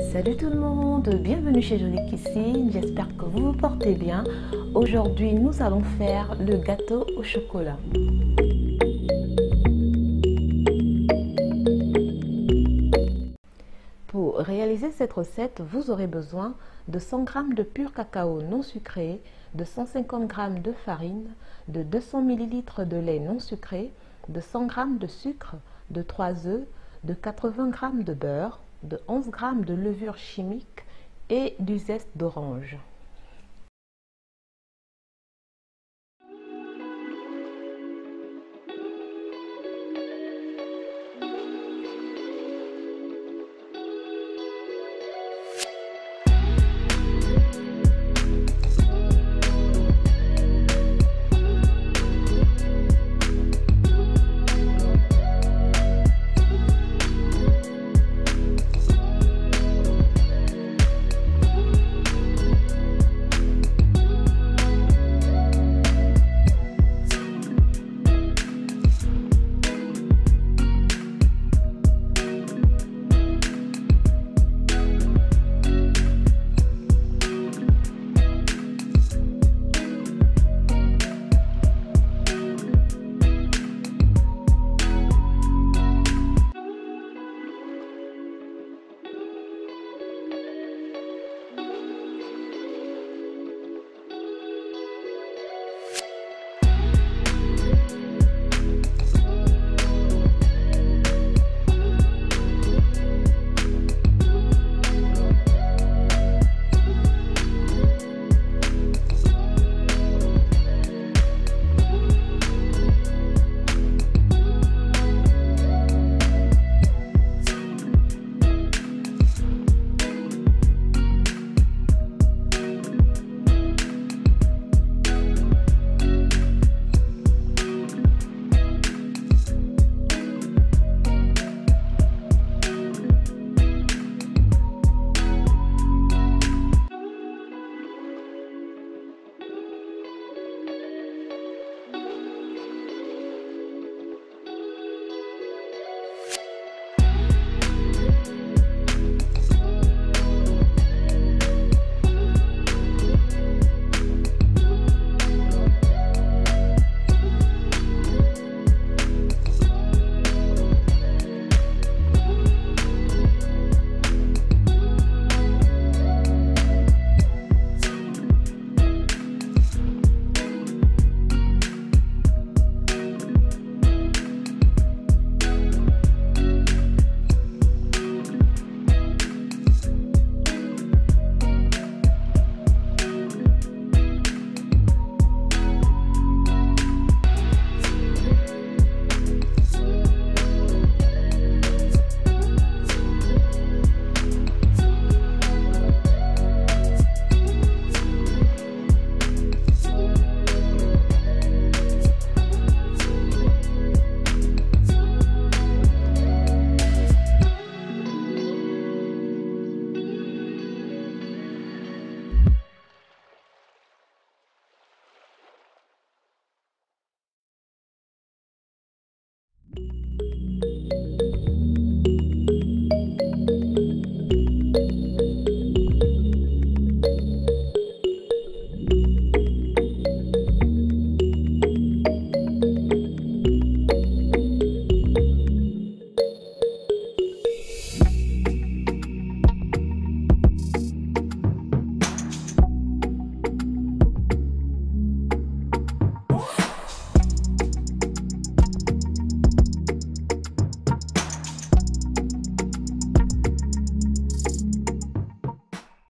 Salut tout le monde, bienvenue chez Jolie Cuisine, j'espère que vous vous portez bien. Aujourd'hui nous allons faire le gâteau au chocolat. Pour réaliser cette recette, vous aurez besoin de 100 g de pur cacao non sucré, de 150 g de farine, de 200 ml de lait non sucré, de 100 g de sucre, de 3 œufs, de 80 g de beurre, de 11 g de levure chimique et du zeste d'orange.